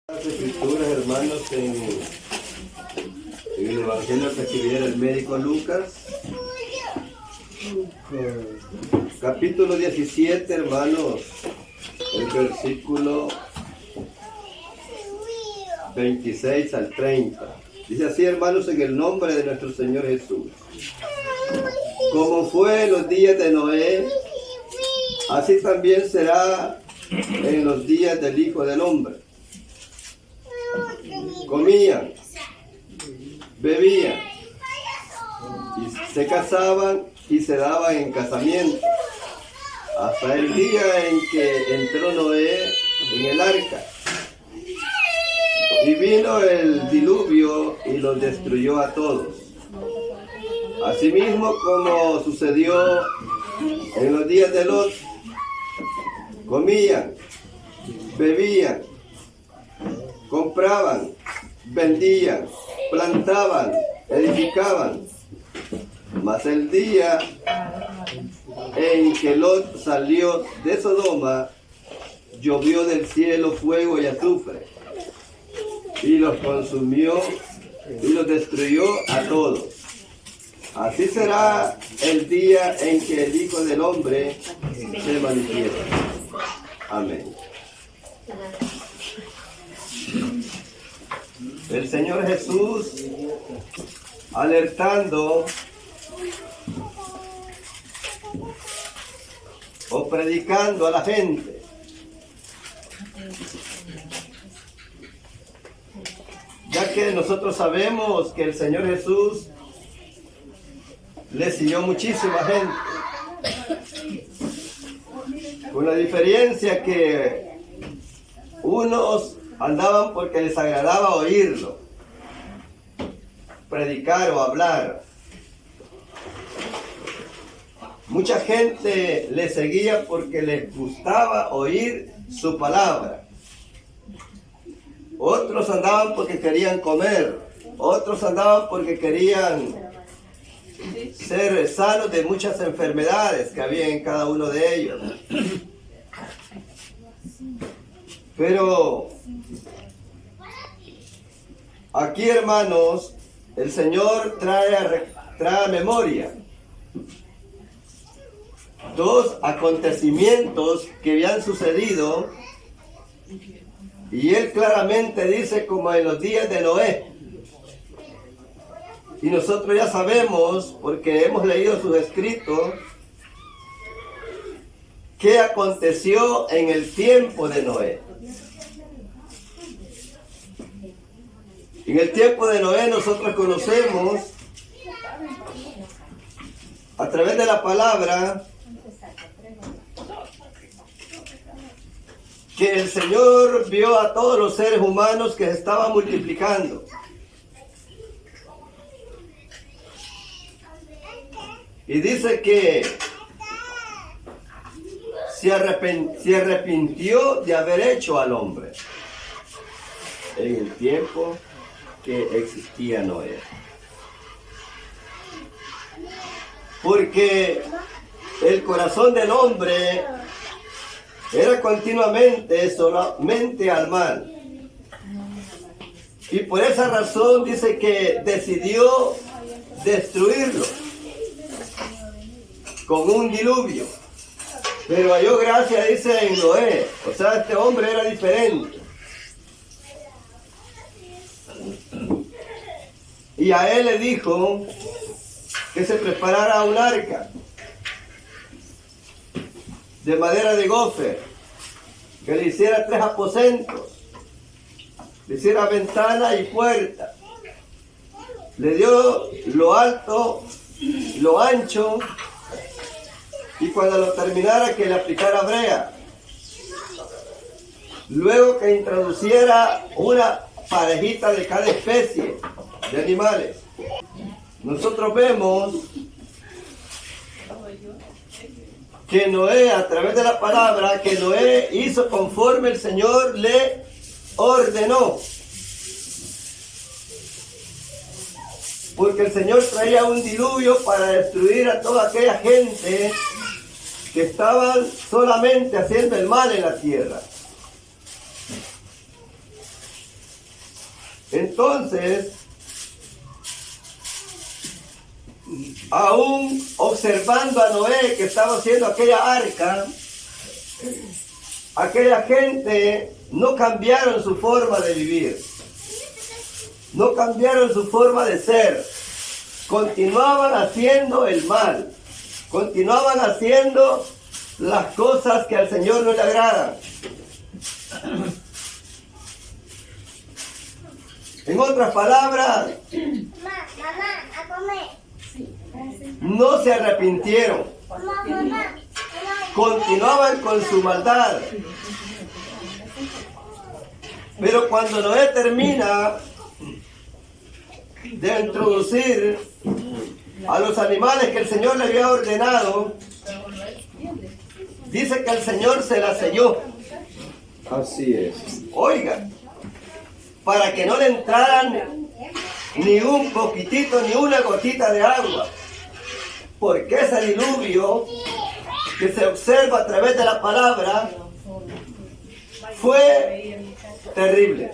Las escrituras, hermanos, en el Evangelio que escribiera el médico Lucas, capítulo 17, hermanos, el versículo 26 al 30. Dice así, hermanos, en el nombre de nuestro Señor Jesús. Como fue en los días de Noé, así también será en los días del Hijo del Hombre. Comían, bebían, y se casaban y se daban en casamiento, hasta el día en que entró Noé en el arca. Y vino el diluvio y los destruyó a todos. Asimismo como sucedió en los días de Lot, comían, bebían, compraban, vendían, plantaban, edificaban. Mas el día en que Lot salió de Sodoma, llovió del cielo fuego y azufre, y los consumió y los destruyó a todos. Así será el día en que el Hijo del Hombre se manifieste. Amén. El Señor Jesús, alertando o predicando a la gente, ya que nosotros sabemos que el Señor Jesús le siguió muchísima gente, con la diferencia que unos andaban porque les agradaba oírlo, predicar o hablar. Mucha gente le seguía porque les gustaba oír su palabra. Otros andaban porque querían comer. Otros andaban porque querían ser sanos de muchas enfermedades que había en cada uno de ellos. Pero aquí, hermanos, el Señor trae a memoria dos acontecimientos que habían sucedido, y Él claramente dice como en los días de Noé. Y nosotros ya sabemos, porque hemos leído sus escritos, qué aconteció en el tiempo de Noé. En el tiempo de Noé nosotros conocemos a través de la palabra que el Señor vio a todos los seres humanos que se estaban multiplicando. Y dice que se arrepintió de haber hecho al hombre en el tiempo que existía Noé. Porque el corazón del hombre era continuamente solamente al mal. Y por esa razón dice que decidió destruirlo con un diluvio. Pero halló gracia, dice, en Noé. O sea, este hombre era diferente. Y a él le dijo que se preparara un arca de madera de gofer, que le hiciera 3 aposentos, le hiciera ventana y puerta, le dio lo alto, lo ancho, y cuando lo terminara que le aplicara brea. Luego que introduciera una parejita de cada especie de animales. Nosotros vemos que Noé, a través de la palabra, que Noé hizo conforme el Señor le ordenó. Porque el Señor traía un diluvio para destruir a toda aquella gente que estaban solamente haciendo el mal en la tierra. Entonces, aún observando a Noé que estaba haciendo aquella arca, aquella gente no cambiaron su forma de vivir, no cambiaron su forma de ser, continuaban haciendo el mal, continuaban haciendo las cosas que al Señor no le agradan. En otras palabras, no se arrepintieron, continuaban con su maldad. Pero cuando Noé termina de introducir a los animales que el Señor le había ordenado, dice que el Señor se la selló. Así es. Oiga, para que no le entraran ni un poquitito, ni una gotita de agua. Porque ese diluvio que se observa a través de la palabra fue terrible.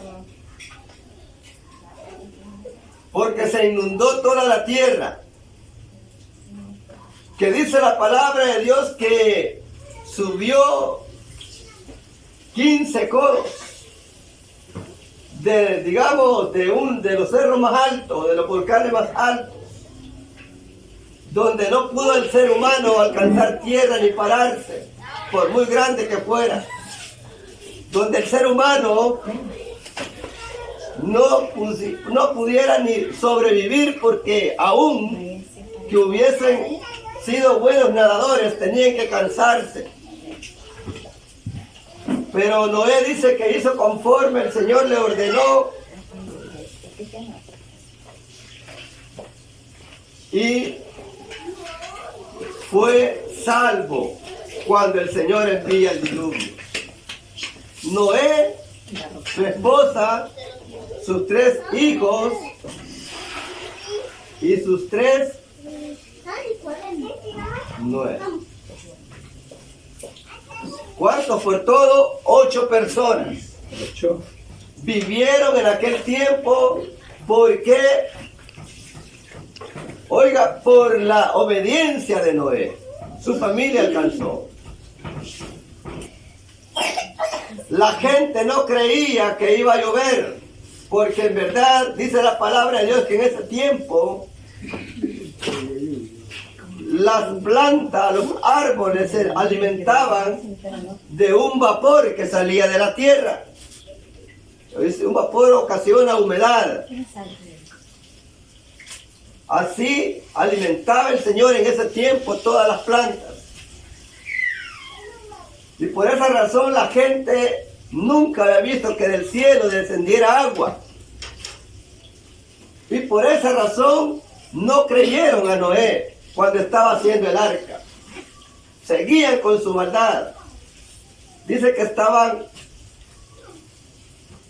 Porque se inundó toda la tierra. Que dice la palabra de Dios que subió 15 codos de los cerros más altos, de los volcanes más altos, donde no pudo el ser humano alcanzar tierra ni pararse, por muy grande que fuera, donde el ser humano no pudiera ni sobrevivir, porque aún que hubiesen sido buenos nadadores tenían que cansarse. Pero Noé dice que hizo conforme el Señor le ordenó y fue salvo cuando el Señor envía el diluvio. Noé, su esposa, sus 3 hijos y sus 3 Noé. ¿Cuántos por todo? 8 personas. 8. Vivieron en aquel tiempo porque, oiga, por la obediencia de Noé, su familia alcanzó. La gente no creía que iba a llover, porque en verdad dice la palabra de Dios que en ese tiempo las plantas, los árboles se alimentaban de un vapor que salía de la tierra. Un vapor ocasiona humedad. Así alimentaba el Señor en ese tiempo todas las plantas. Y por esa razón la gente nunca había visto que del cielo descendiera agua. Y por esa razón no creyeron a Noé cuando estaba haciendo el arca. Seguían con su maldad. Dice que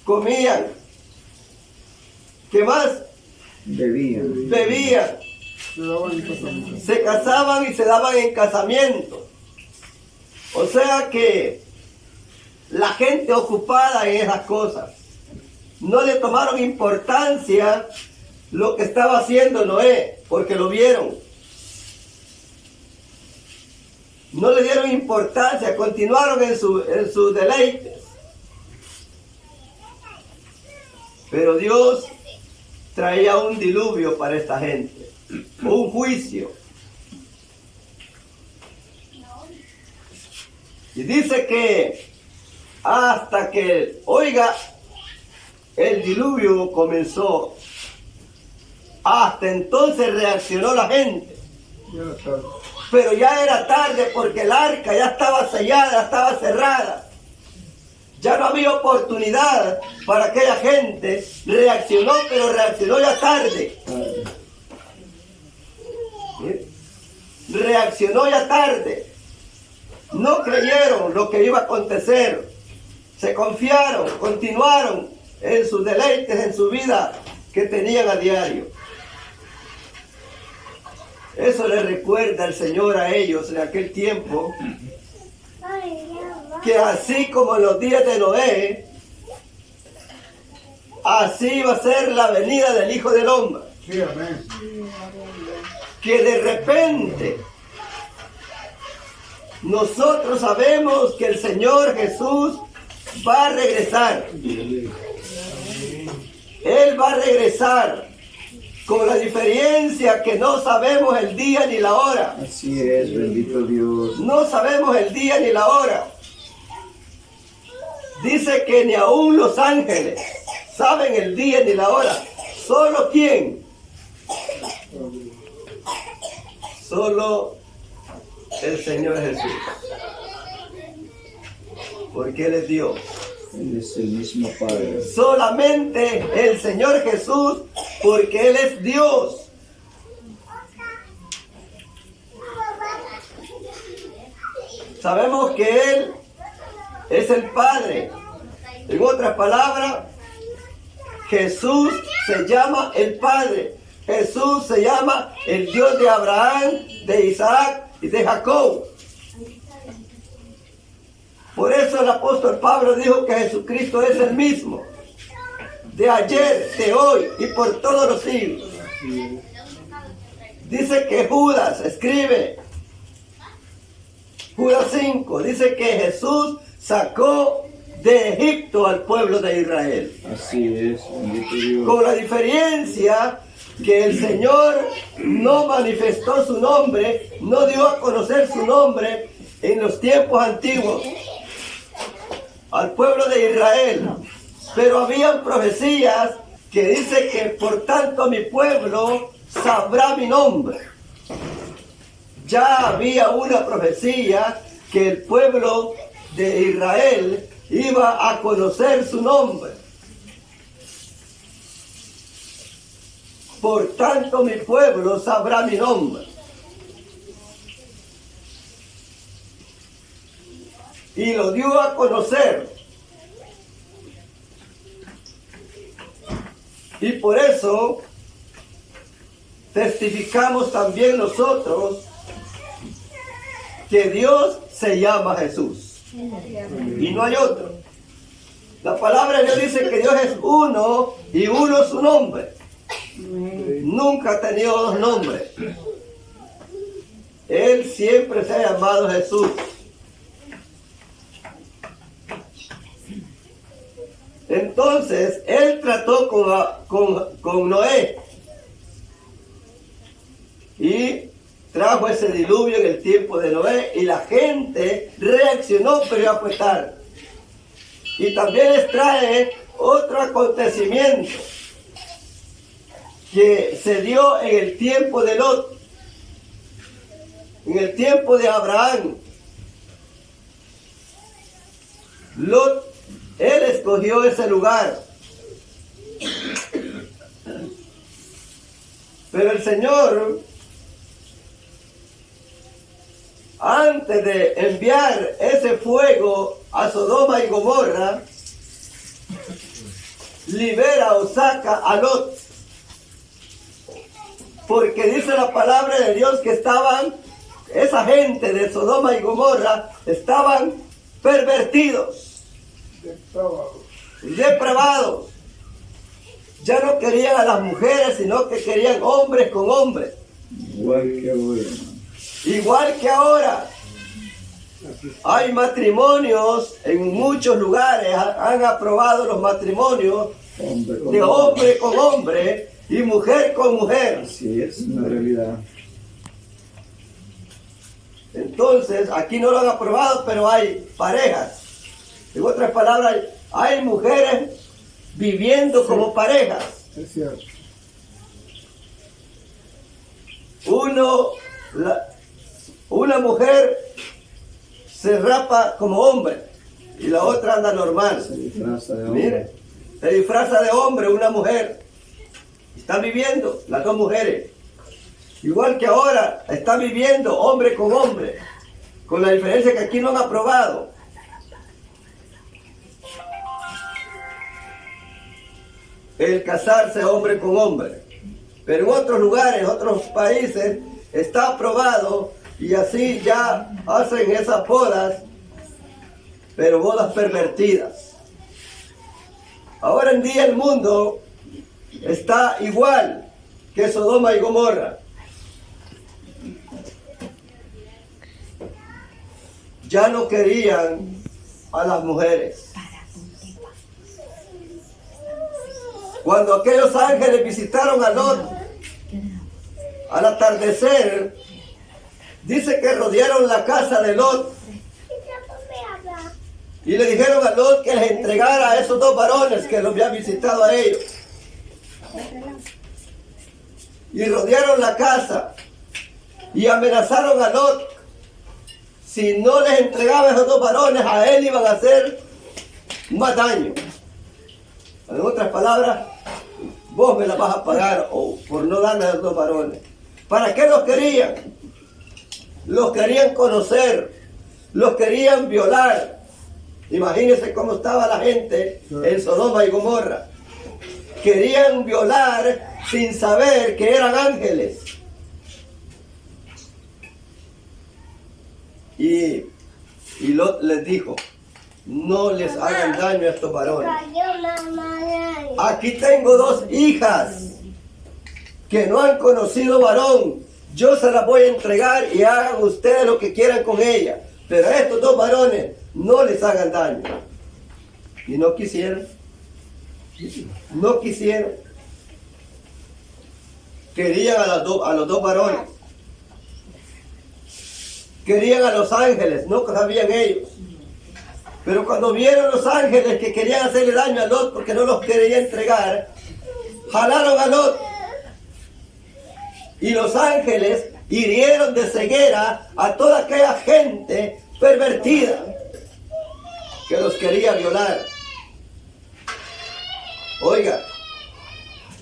comían. ¿Qué más? Bebían. Se casaban y se daban en casamiento. O sea que la gente ocupada en esas cosas no le tomaron importancia lo que estaba haciendo Noé, porque lo vieron. No le dieron importancia, continuaron en sus deleites. Pero Dios traía un diluvio para esta gente, un juicio. Y dice que hasta que, oiga, el diluvio comenzó, hasta entonces reaccionó la gente. Pero ya era tarde porque el arca ya estaba sellada, estaba cerrada. Ya no había oportunidad para aquella gente. Reaccionó, pero reaccionó ya tarde. Reaccionó ya tarde. No creyeron lo que iba a acontecer. Se confiaron, continuaron en sus deleites, en su vida que tenían a diario. Eso les recuerda el Señor a ellos en aquel tiempo, que así como en los días de Noé, así va a ser la venida del Hijo del Hombre. Sí, amén. Que de repente nosotros sabemos que el Señor Jesús va a regresar. Él va a regresar, con la diferencia que no sabemos el día ni la hora. Así es, bendito Dios. No sabemos el día ni la hora. Dice que ni aún los ángeles saben el día ni la hora. ¿Solo quién? Solo el Señor Jesús. Porque Él es Dios. Él es el mismo Padre. Solamente el Señor Jesús, porque Él es Dios. Sabemos que Él es el Padre. En otras palabras, Jesús se llama el Padre. Jesús se llama el Dios de Abraham, de Isaac y de Jacob. Por eso el apóstol Pablo dijo que Jesucristo es el mismo, de ayer, de hoy y por todos los siglos. Dice que Judas, escribe, Judas 5, dice que Jesús sacó de Egipto al pueblo de Israel. Así es, bendito Dios. Con la diferencia que el Señor no manifestó su nombre, no dio a conocer su nombre en los tiempos antiguos al pueblo de Israel. Pero habían profecías que dice que por tanto mi pueblo sabrá mi nombre. Ya había una profecía que el pueblo de Israel iba a conocer su nombre. Por tanto mi pueblo sabrá mi nombre. Y lo dio a conocer. Y por eso testificamos también nosotros que Dios se llama Jesús. Y no hay otro. La palabra de Dios dice que Dios es uno y uno es su nombre. Nunca ha tenido dos nombres. Él siempre se ha llamado Jesús. Entonces, Él trató con Noé y trajo ese diluvio en el tiempo de Noé y la gente reaccionó, pero ya fue tarde. Y también les trae otro acontecimiento que se dio en el tiempo de Lot, en el tiempo de Abraham. Lot, él escogió ese lugar. Pero el Señor, antes de enviar ese fuego a Sodoma y Gomorra, libera o saca a Lot. Porque dice la palabra de Dios que esa gente de Sodoma y Gomorra estaban pervertidos, depravados. Ya no querían a las mujeres, sino que querían hombres con hombres. Igual que ahora. Igual que ahora. Hay matrimonios en muchos lugares, han aprobado los matrimonios de hombre con hombre y mujer con mujer. Así es, una realidad. Entonces, aquí no lo han aprobado, pero hay parejas. En otras palabras, hay mujeres viviendo como parejas. Es cierto. Una mujer se rapa como hombre y la otra anda normal. Se disfraza de hombre. Mire, se disfraza de hombre una mujer. Están viviendo las dos mujeres. Igual que ahora, están viviendo hombre con hombre. Con la diferencia que aquí no han aprobado. El casarse hombre con hombre. Pero en otros lugares, en otros países, está aprobado y así ya hacen esas bodas, pero bodas pervertidas. Ahora en día el mundo está igual que Sodoma y Gomorra. Ya no querían a las mujeres. Cuando aquellos ángeles visitaron a Lot, al atardecer, dice que rodearon la casa de Lot y le dijeron a Lot que les entregara a esos dos varones que los habían visitado a ellos. Y rodearon la casa y amenazaron a Lot. Si no les entregaba a esos dos varones, a él iban a hacer más daño. En otras palabras, vos me la vas a pagar o por no darme a esos dos varones. ¿Para qué los querían? Los querían conocer, los querían violar. Imagínense cómo estaba la gente en Sodoma y Gomorra. Querían violar sin saber que eran ángeles. Y Lot les dijo, no les hagan daño a estos varones. Aquí tengo dos hijas que no han conocido varón. Yo se las voy a entregar y hagan ustedes lo que quieran con ellas. Pero a estos dos varones no les hagan daño. Y no quisieron. No quisieron. Querían a los dos varones. Querían a los ángeles, no sabían ellos. Pero cuando vieron los ángeles que querían hacerle daño a Lot porque no los quería entregar, jalaron a Lot. Y los ángeles hirieron de ceguera a toda aquella gente pervertida que los quería violar. Oiga,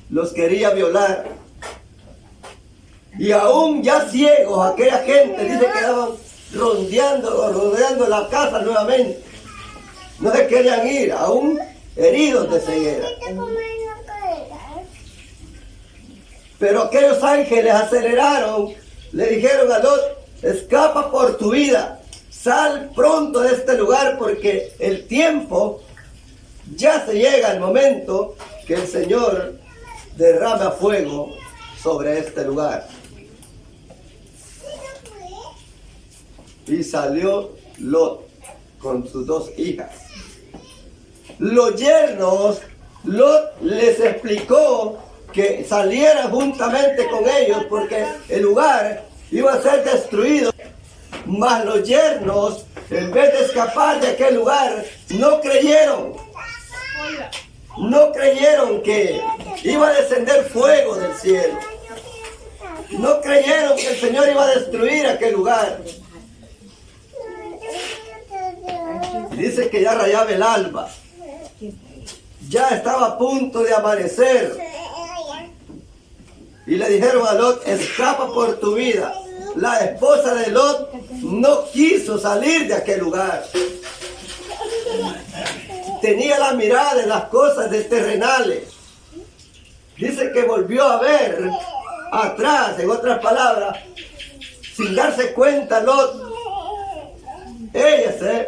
los quería violar. Y aún ya ciegos, aquella gente dice que quedaban rodeando la casa nuevamente. No se querían ir, aún heridos de ceguera. Pero aquellos ángeles aceleraron, le dijeron a Lot, escapa por tu vida, sal pronto de este lugar porque el tiempo ya se llega el momento que el Señor derrama fuego sobre este lugar. Y salió Lot con sus dos hijas. Los yernos, Lot les explicó que salieran juntamente con ellos porque el lugar iba a ser destruido. Mas los yernos, en vez de escapar de aquel lugar, no creyeron. No creyeron que iba a descender fuego del cielo. No creyeron que el Señor iba a destruir aquel lugar. Dice que ya rayaba el alba. Ya estaba a punto de amanecer. Y le dijeron a Lot, escapa por tu vida. La esposa de Lot no quiso salir de aquel lugar. Tenía la mirada en las cosas terrenales. Dice que volvió a ver atrás, en otras palabras, sin darse cuenta Lot. Ella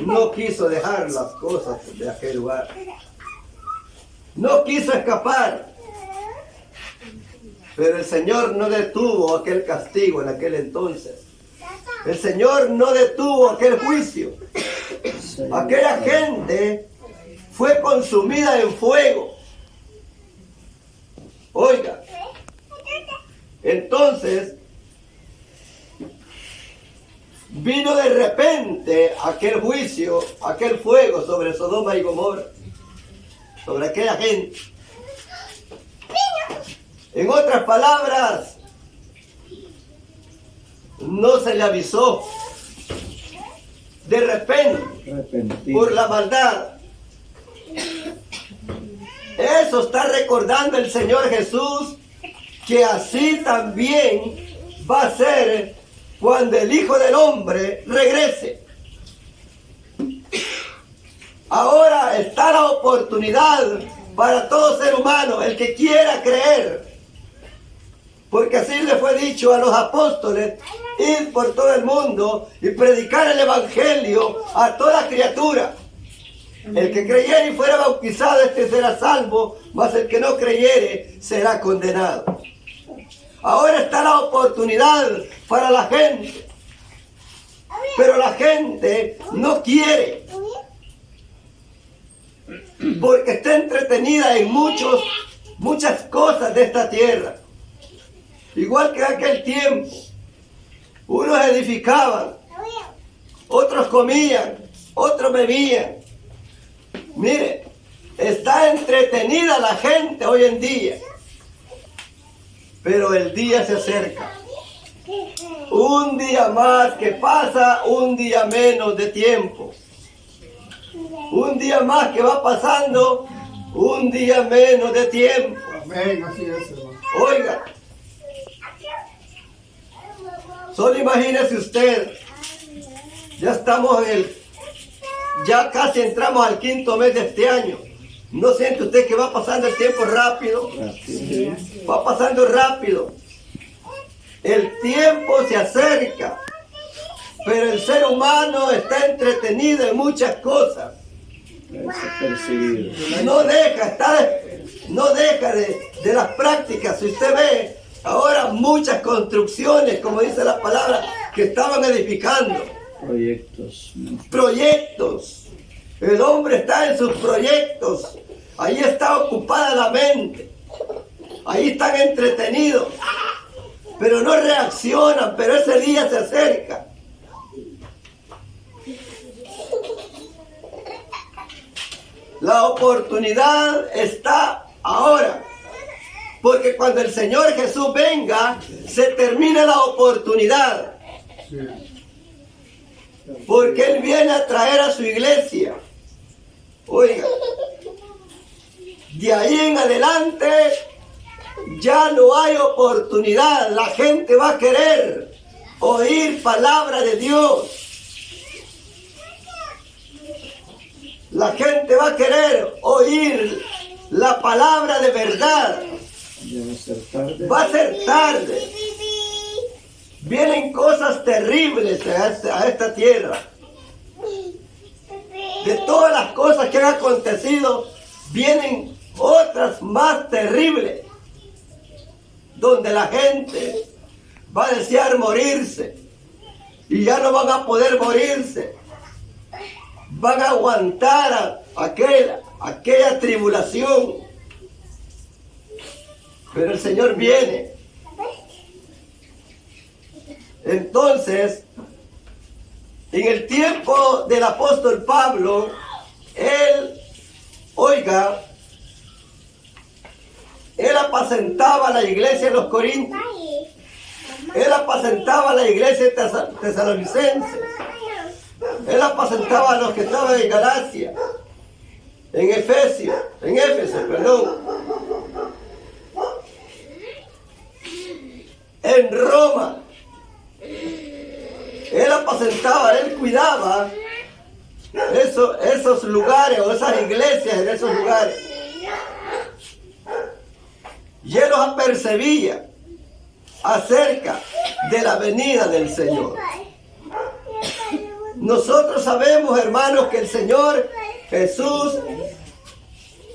no quiso dejar las cosas de aquel lugar. No quiso escapar. Pero el Señor no detuvo aquel castigo en aquel entonces. El Señor no detuvo aquel juicio. Aquella gente fue consumida en fuego. Oiga. Entonces, vino de repente aquel juicio, aquel fuego sobre Sodoma y Gomorra, sobre aquella gente. En otras palabras, no se le avisó. De repente, por la maldad. Eso está recordando el Señor Jesús, que así también va a ser cuando el Hijo del Hombre regrese. Ahora está la oportunidad para todo ser humano, el que quiera creer. Porque así le fue dicho a los apóstoles, ir por todo el mundo y predicar el Evangelio a toda criatura. El que creyere y fuera bautizado, este será salvo, mas el que no creyere será condenado. Ahora está la oportunidad para la gente, pero la gente no quiere, porque está entretenida en muchas cosas de esta tierra. Igual que en aquel tiempo, unos edificaban, otros comían, otros bebían. Mire, está entretenida la gente hoy en día, pero el día se acerca. Un día más que pasa, un día menos de tiempo. Un día más que va pasando, un día menos de tiempo. Amén, así es, hermano. Oiga, solo imagínese usted, ya casi entramos al 5.º mes de este año. ¿No siente usted que va pasando el tiempo rápido? Va pasando rápido. El tiempo se acerca, pero el ser humano está entretenido en muchas cosas. No deja de las prácticas. Si usted ve ahora muchas construcciones, como dice la palabra, que estaban edificando. Proyectos. El hombre está en sus proyectos. Ahí está ocupada la mente. Ahí están entretenidos. Pero no reaccionan, pero ese día se acerca. La oportunidad está ahora. Porque cuando el Señor Jesús venga, se termina la oportunidad. Porque Él viene a traer a su iglesia. Oiga, de ahí en adelante ya no hay oportunidad. La gente va a querer oír palabra de Dios. La gente va a querer oír la palabra de verdad. Va a ser tarde. Vienen cosas terribles a esta tierra. De todas las cosas que han acontecido, vienen otras más terribles, donde la gente va a desear morirse y ya no van a poder morirse. Van a aguantar aquella tribulación. Pero el Señor viene. Entonces, en el tiempo del apóstol Pablo, él apacentaba la iglesia de los Corintios. Él apacentaba la iglesia de tesalonicenses. Él apacentaba a los que estaban en Galacia, en Éfeso, en Roma. Él apacentaba, él cuidaba esos lugares o esas iglesias en esos lugares. Y él los apercibía acerca de la venida del Señor. Nosotros sabemos, hermanos, que el Señor Jesús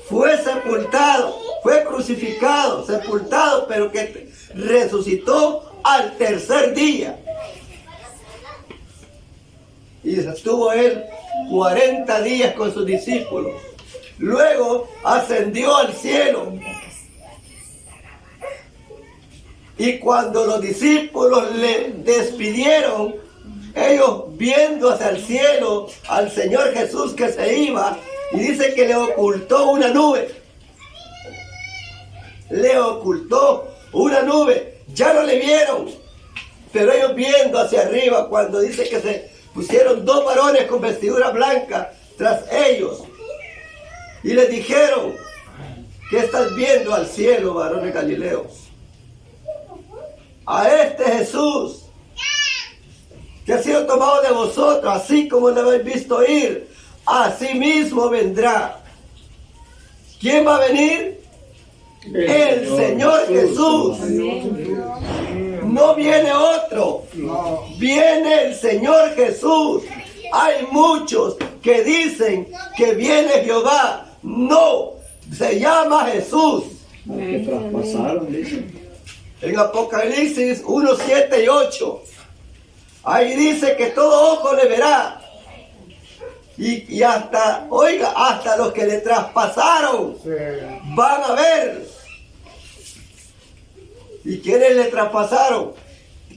fue sepultado, fue crucificado, sepultado, pero que resucitó al tercer día. Y estuvo él 40 días con sus discípulos. Luego ascendió al cielo. Y cuando los discípulos le despidieron, ellos viendo hacia el cielo al Señor Jesús que se iba, y dice que le ocultó una nube. Le ocultó una nube. Ya no le vieron, pero ellos viendo hacia arriba, cuando dice que se pusieron 2 varones con vestidura blanca tras ellos, y les dijeron: ¿qué estás viendo al cielo, varones galileos? A este Jesús que ha sido tomado de vosotros, así como lo habéis visto ir, así mismo vendrá. ¿Quién va a venir? El Señor Jesús. No viene otro. Viene el Señor Jesús. Hay muchos que dicen que viene Jehová. No, se llama Jesús. Los que traspasaron, dicen. En Apocalipsis 1, 7 y 8. Ahí dice que todo ojo le verá. Y hasta, oiga, hasta los que le traspasaron van a ver. ¿Y quiénes le traspasaron?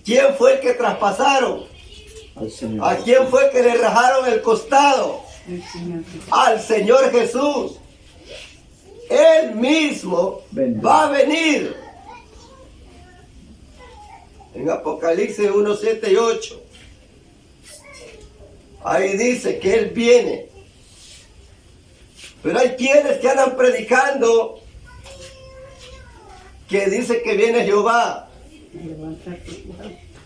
¿Quién fue el que traspasaron? Al Señor. ¿A quién fue que le rajaron el costado? Al Señor Jesús. Él mismo va a venir. En Apocalipsis 1, 7 y 8. Ahí dice que Él viene. Pero hay quienes que andan predicando que dice que viene Jehová.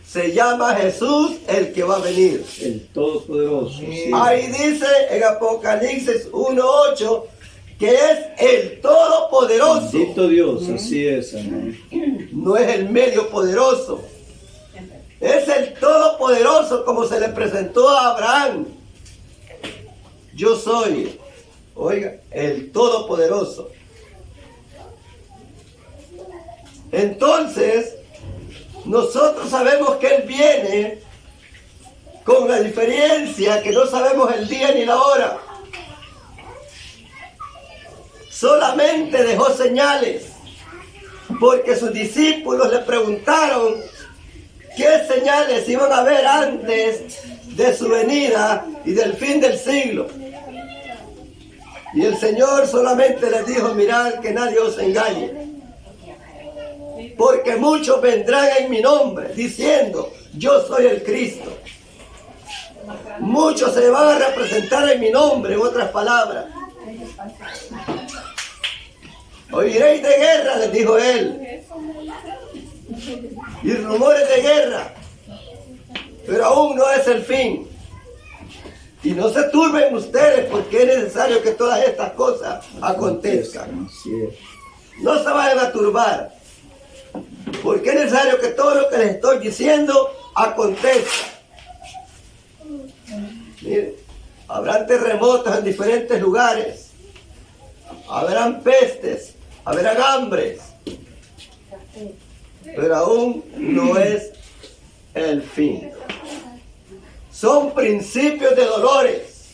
Se llama Jesús el que va a venir. El Todopoderoso. Sí. Ahí dice en Apocalipsis 1:8 que es el Todopoderoso. Bendito Dios, así es, amén. No es el medio poderoso. Es el Todopoderoso, como se le presentó a Abraham. Yo soy, oiga, el Todopoderoso. Entonces, nosotros sabemos que Él viene, con la diferencia que no sabemos el día ni la hora. Solamente dejó señales, porque sus discípulos le preguntaron qué señales iban a ver antes de su venida y del fin del siglo. Y el Señor solamente les dijo: mirad que nadie os engañe, porque muchos vendrán en mi nombre diciendo: yo soy el Cristo. Muchos se van a representar en mi nombre, en otras palabras. Oiréis de guerra, les dijo Él, y rumores de guerra, pero aún no es el fin. Y no se turben ustedes, porque es necesario que todas estas cosas acontezcan. Así es. No se vayan a turbar, porque es necesario que todo lo que les estoy diciendo acontezca. Miren, habrán terremotos en diferentes lugares, habrán pestes, habrán hambres, pero aún no es el fin. Son principios de dolores.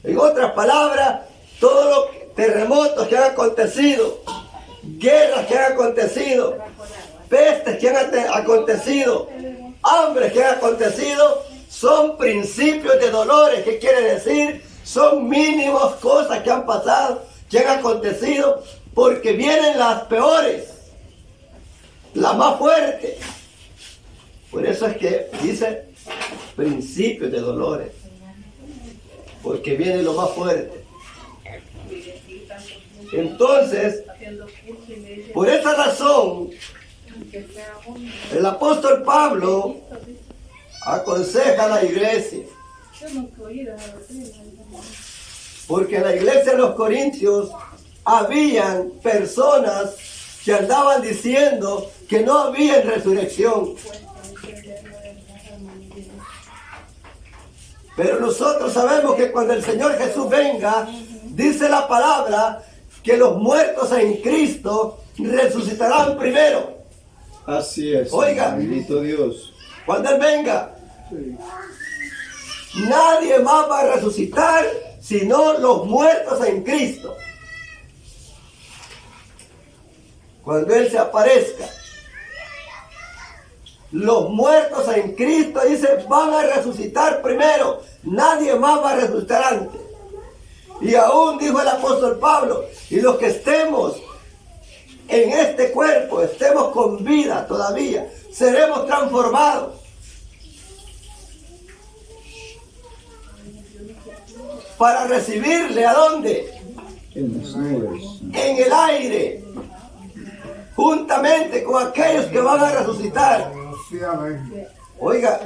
En otras palabras, todos los terremotos que han acontecido, guerras que han acontecido, pestes que han acontecido, hambres que han acontecido, son principios de dolores. ¿Qué quiere decir? Son mínimas cosas que han pasado, que han acontecido, porque vienen las peores, las más fuertes. Por eso es que dice principios de dolores, porque viene lo más fuerte. Entonces, por esa razón, el apóstol Pablo aconseja a la iglesia, porque en la iglesia de los Corintios habían personas que andaban diciendo que no había resurrección. Pero nosotros sabemos que cuando el Señor Jesús venga, dice la palabra que los muertos en Cristo resucitarán primero. Así es. Oiga. Bendito Dios. Cuando Él venga, nadie más va a resucitar sino los muertos en Cristo. Cuando Él se aparezca, los muertos en Cristo, dice, van a resucitar primero. Nadie más va a resucitar antes. Y aún dijo el apóstol Pablo, y los que estemos en este cuerpo, estemos con vida todavía, seremos transformados. Para recibirle, ¿a dónde? En las nubes. En el aire, juntamente con aquellos que van a resucitar. Oiga,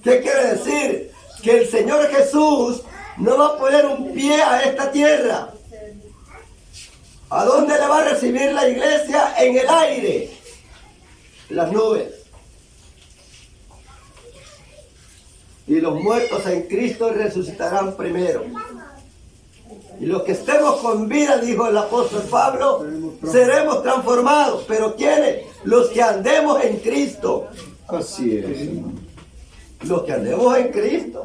¿qué quiere decir? Que el Señor Jesús no va a poner un pie a esta tierra. ¿A dónde le va a recibir la iglesia? En el aire, las nubes. y los muertos en Cristo resucitarán primero. Y los que estemos con vida, dijo el apóstol Pablo, seremos transformados. ¿Pero quiénes? Los que andemos en Cristo. Así es, hermano. Los que andemos en Cristo,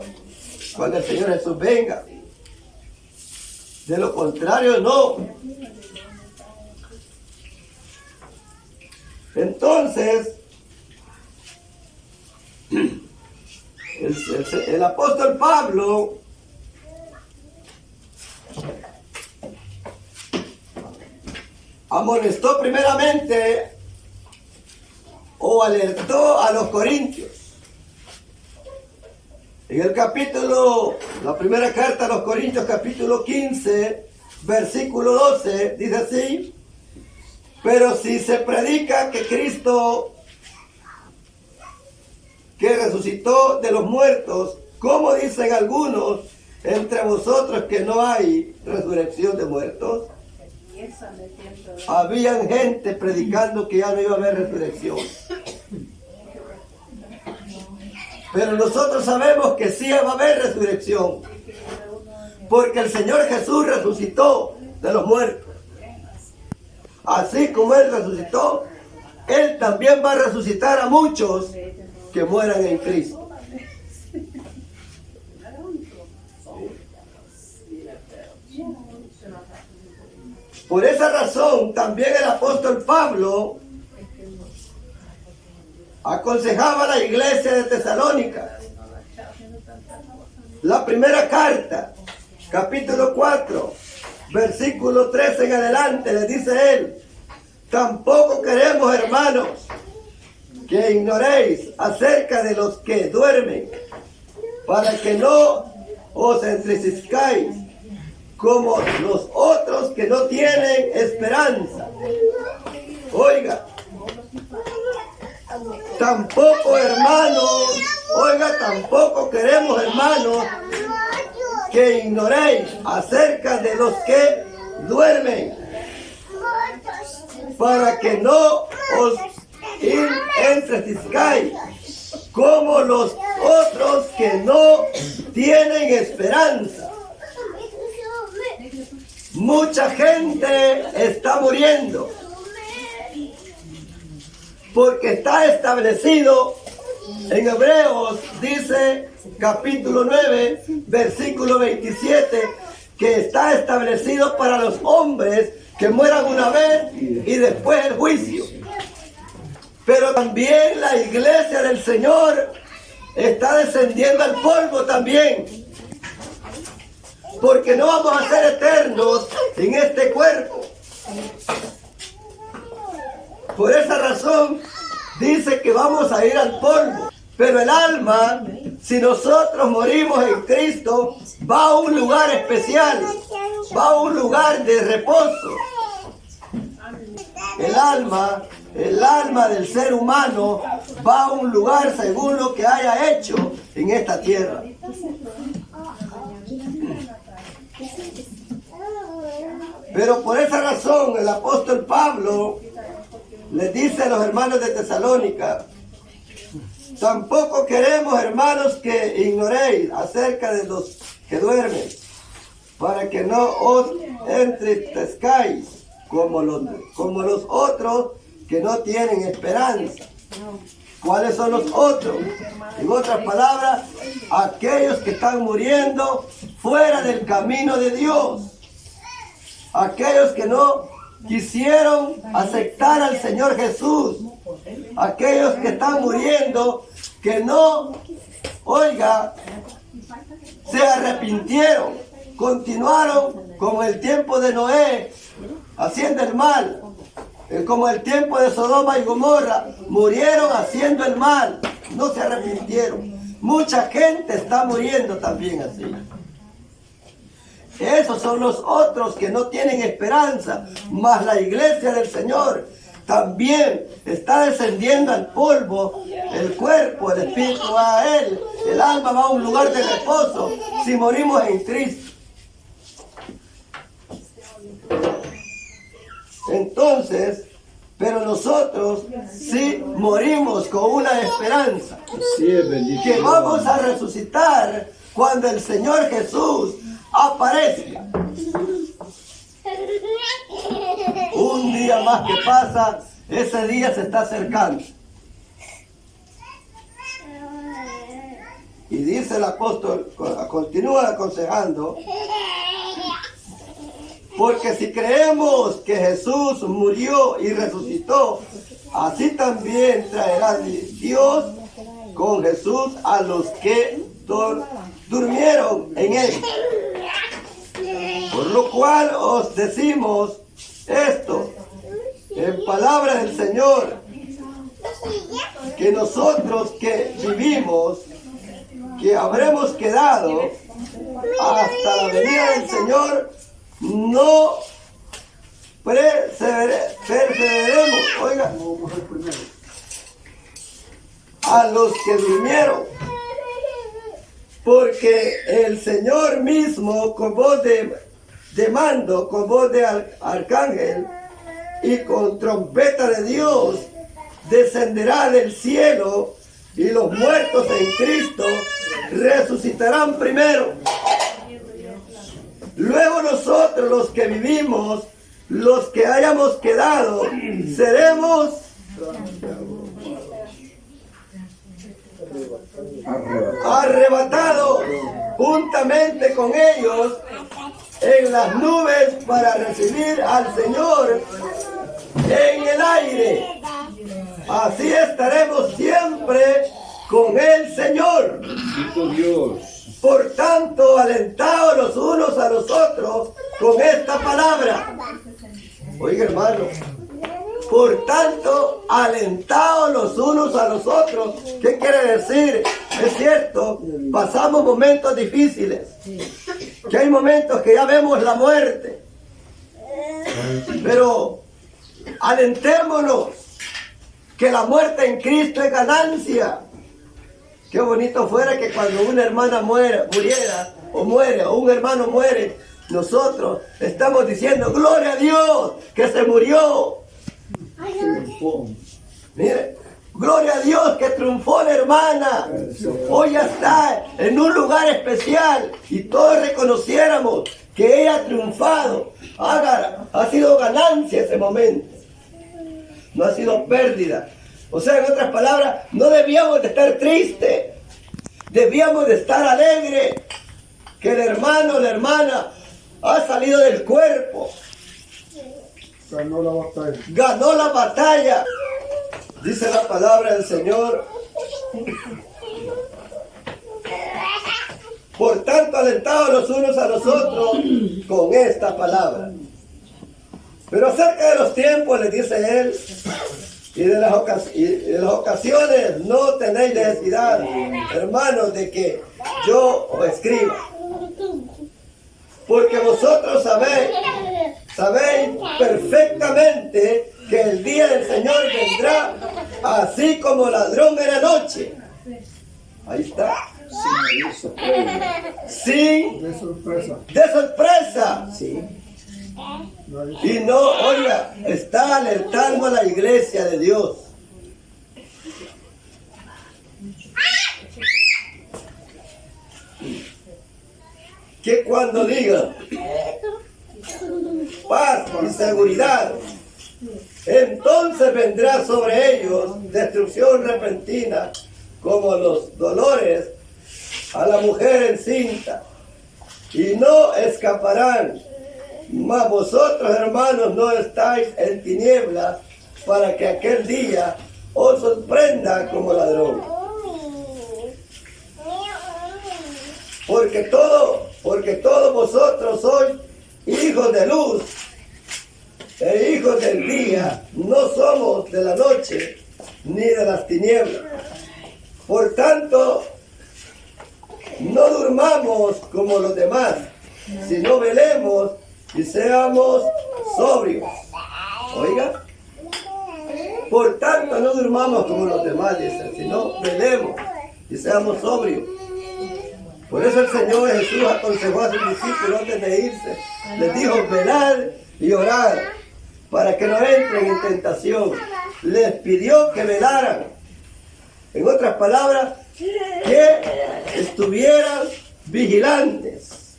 cuando el Señor Jesús venga. De lo contrario, no. Entonces, el apóstol Pablo amonestó primeramente o alertó a los corintios. En el capítulo, la primera carta a los Corintios, capítulo 15, versículo 12, dice así: pero si se predica que Cristo, que resucitó de los muertos, ¿cómo dicen algunos entre vosotros que no hay resurrección de muertos? Habían gente predicando que ya no iba a haber resurrección. Pero nosotros sabemos que sí va a haber resurrección, porque el Señor Jesús resucitó de los muertos. Así como Él resucitó, Él también va a resucitar a muchos que mueran en Cristo. Por esa razón, también el apóstol Pablo aconsejaba a la iglesia de Tesalónica. La primera carta, capítulo 4, versículo 13 en adelante, le dice él: tampoco queremos, hermanos, que ignoréis acerca de los que duermen, para que no os entristezcáis como los otros que no tienen esperanza. Oiga, tampoco, hermanos, tampoco queremos, hermanos, que ignoréis acerca de los que duermen, para que no os entristezcáis como los otros que no tienen esperanza. Mucha gente está muriendo, porque está establecido en Hebreos, dice capítulo 9, versículo 27, que está establecido para los hombres que mueran una vez y después el juicio. Pero también la iglesia del Señor está descendiendo al polvo también, porque no vamos a ser eternos en este cuerpo. Por esa razón dice que vamos a ir al polvo. Pero el alma, si nosotros morimos en Cristo, va a un lugar especial, va a un lugar de reposo. El alma del ser humano va a un lugar según lo que haya hecho en esta tierra. Pero por esa razón el apóstol Pablo les dice a los hermanos de Tesalónica: tampoco queremos, hermanos, que ignoréis acerca de los que duermen, para que no os entristezcáis como los otros que no tienen esperanza. ¿Cuáles son los otros? En otras palabras, aquellos que están muriendo fuera del camino de Dios. Aquellos que no quisieron aceptar al Señor Jesús. Aquellos que están muriendo, que no, se arrepintieron. Continuaron como el tiempo de Noé, haciendo el mal. Como el tiempo de Sodoma y Gomorra, murieron haciendo el mal, no se arrepintieron. Mucha gente está muriendo también así. Esos son los otros que no tienen esperanza, mas la iglesia del Señor también está descendiendo al polvo. El cuerpo, el espíritu va a Él, el alma va a un lugar de reposo si morimos en Cristo. Entonces, Pero nosotros sí morimos con una esperanza. Así es, bendito. Que vamos a resucitar cuando el Señor Jesús aparezca. Un día más que pasa, ese día se está acercando. Y dice el apóstol, continúa aconsejando, porque si creemos que Jesús murió y resucitó, así también traerá Dios con Jesús a los que durmieron en él. Por lo cual os decimos esto, en palabra del Señor, que nosotros que vivimos, que habremos quedado hasta la venida del Señor, no perseveremos, oiga, a los que durmieron, porque el Señor mismo con voz de mando, con voz de arcángel y con trompeta de Dios descenderá del cielo, y los muertos en Cristo resucitarán primero. Luego nosotros los que vivimos, los que hayamos quedado, seremos arrebatados juntamente con ellos en las nubes para recibir al Señor en el aire. Así estaremos siempre con el Señor. Bendito Dios. Por tanto, alentaos los unos a los otros con esta palabra. Oiga, hermano. Por tanto, alentaos los unos a los otros. ¿Qué quiere decir? Es cierto, pasamos momentos difíciles. Que hay momentos que ya vemos la muerte. Pero alentémonos, que la muerte en Cristo es ganancia. Qué bonito fuera que cuando una hermana muere, o un hermano muere, nosotros estamos diciendo, gloria a Dios, que se murió. Mire, gloria a Dios que triunfó la hermana. Hoy ya está en un lugar especial y todos reconociéramos que ella ha triunfado. Ha sido ganancia ese momento. No ha sido pérdida. O sea, en otras palabras, no debíamos de estar tristes. Debíamos de estar alegres. Que el hermano o la hermana ha salido del cuerpo. Ganó la batalla. Ganó la batalla. Dice la palabra del Señor. Por tanto, alentados los unos a los otros con esta palabra. Pero acerca de los tiempos, le dice él, y de las ocasiones, no tenéis necesidad, hermanos, de que yo os escriba. Porque vosotros sabéis perfectamente que el día del Señor vendrá así como ladrón en la noche. Ahí está. Sin De sorpresa. de sorpresa. Sí. Y no, oiga, está alertando a la iglesia de Dios. Que cuando diga paz y seguridad, entonces vendrá sobre ellos destrucción repentina, como los dolores a la mujer encinta, y no escaparán. Mas vosotros, hermanos, no estáis en tinieblas, para que aquel día os sorprenda como ladrón. Porque todos vosotros sois hijos de luz e hijos del día. No somos de la noche ni de las tinieblas. Por tanto, no durmamos como los demás, sino velemos y seamos sobrios. Oiga, por tanto no durmamos como los demás, dice, sino velemos y seamos sobrios. Por eso el Señor Jesús aconsejó a sus discípulos antes de irse. Les dijo, velad y orad, para que no entren en tentación. Les pidió que velaran. En otras palabras, que estuvieran vigilantes.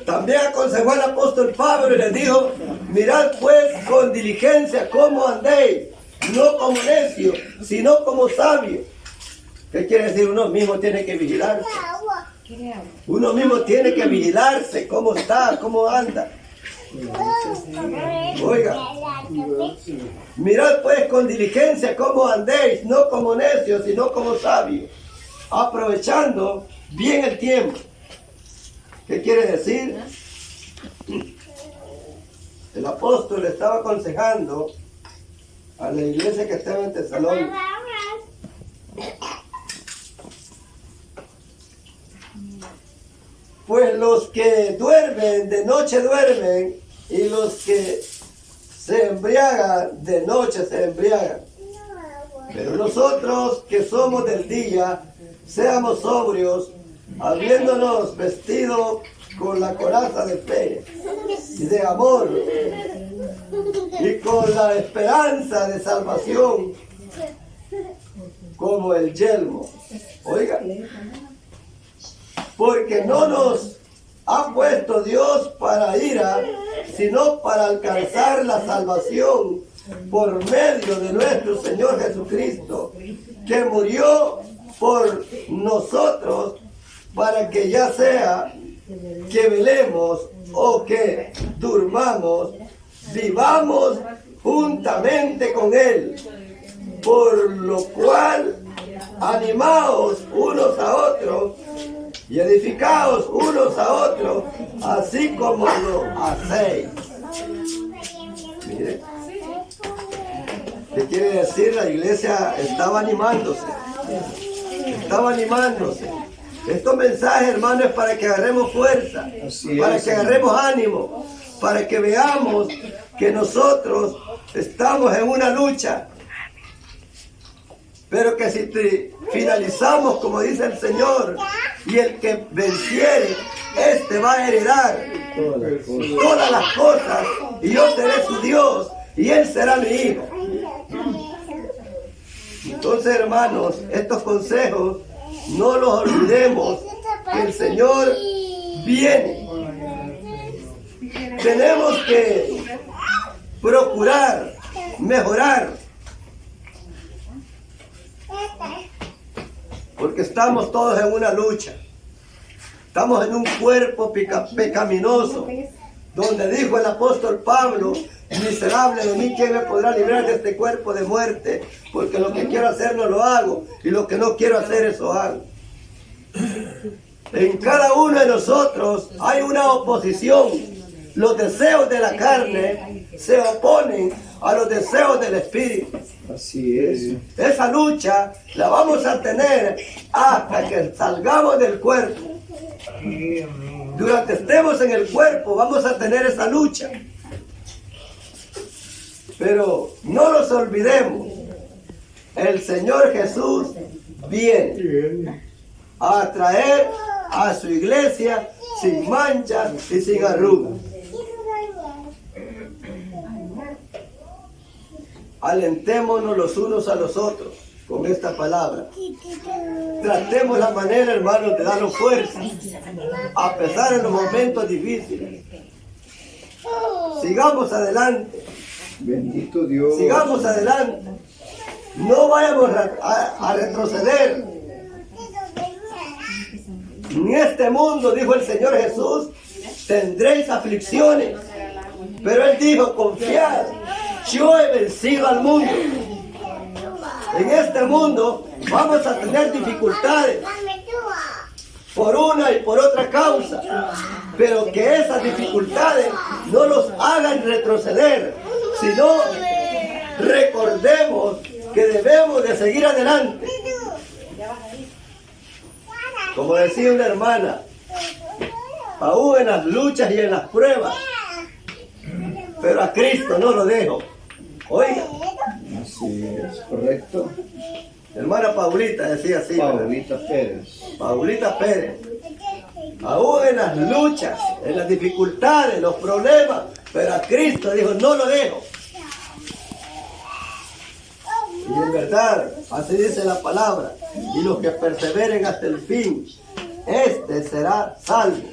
También aconsejó al apóstol Pablo y les dijo: mirad pues con diligencia cómo andéis, no como necios, sino como sabios. ¿Qué quiere decir? Uno mismo tiene que vigilarse. Uno mismo tiene que vigilarse cómo está, cómo anda. Oiga, mirad pues con diligencia cómo andéis, no como necios, sino como sabios, aprovechando bien el tiempo. ¿Qué quiere decir? El apóstol estaba aconsejando a la iglesia que estaba en Tesalónica. Pues los que duermen, de noche duermen, y los que se embriagan, de noche se embriagan. Pero nosotros que somos del día, seamos sobrios, habiéndonos vestido con la coraza de fe y de amor, y con la esperanza de salvación como el yelmo. Oiga, porque no nos ha puesto Dios para ira, sino para alcanzar la salvación por medio de nuestro Señor Jesucristo, que murió por nosotros, para que ya sea que velemos o que durmamos, vivamos juntamente con Él. Por lo cual, animaos unos a otros y edificaos unos a otros, así como lo hacéis. Mire, ¿qué quiere decir? La iglesia estaba animándose. Estaba animándose. Estos mensajes, hermanos, es para que agarremos fuerza, para que agarremos ánimo, para que veamos que nosotros estamos en una lucha. Pero que si finalizamos, como dice el Señor, y el que venciere, este va a heredar todas las cosas, y yo seré su Dios, y él será mi hijo. Entonces, hermanos, estos consejos no los olvidemos, que el Señor viene. Tenemos que procurar mejorar, porque estamos todos en una lucha. Estamos en un cuerpo pecaminoso, donde dijo el apóstol Pablo: miserable de mí, ¿quién me podrá librar de este cuerpo de muerte? Porque lo que quiero hacer no lo hago, y lo que no quiero hacer eso hago. En cada uno de nosotros hay una oposición. Los deseos de la carne se oponen a los deseos del Espíritu. Así es. Esa lucha la vamos a tener hasta que salgamos del cuerpo. Durante estemos en el cuerpo vamos a tener esa lucha. Pero no nos olvidemos, el Señor Jesús viene a traer a su iglesia sin manchas y sin arrugas. Alentémonos los unos a los otros con esta palabra. Tratemos la manera, hermanos, de darnos fuerza, a pesar de los momentos difíciles. Sigamos adelante. Bendito Dios. Sigamos adelante. No vayamos a retroceder. En este mundo, dijo el Señor Jesús, tendréis aflicciones. Pero Él dijo: confiad, yo he vencido al mundo. En este mundo vamos a tener dificultades por una y por otra causa, pero que esas dificultades no nos hagan retroceder, sino recordemos que debemos de seguir adelante. Como decía una hermana, aún en las luchas y en las pruebas, pero a Cristo no lo dejo. Oiga, Así es, correcto. hermana Paulita decía así, ¿verdad? Paulita Pérez. Paulita Pérez. aún en las luchas, en las dificultades, los problemas, pero a Cristo dijo, no lo dejo. Y en verdad, así dice la palabra, y los que perseveren hasta el fin, este será salvo.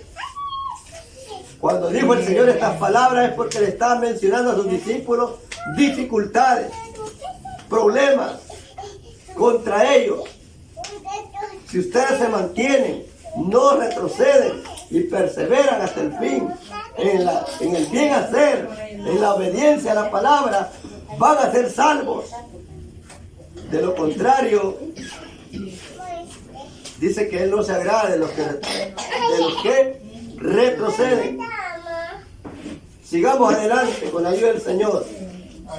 Cuando dijo el Señor estas palabras es porque le estaba mencionando a sus discípulos dificultades, problemas contra ellos. Si ustedes se mantienen, no retroceden y perseveran hasta el fin en el bien hacer, en la obediencia a la palabra, van a ser salvos. De lo contrario, dice que Él no se agrada de los que retroceden. Sigamos adelante con la ayuda del Señor.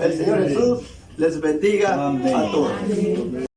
El Señor Jesús les bendiga a todos.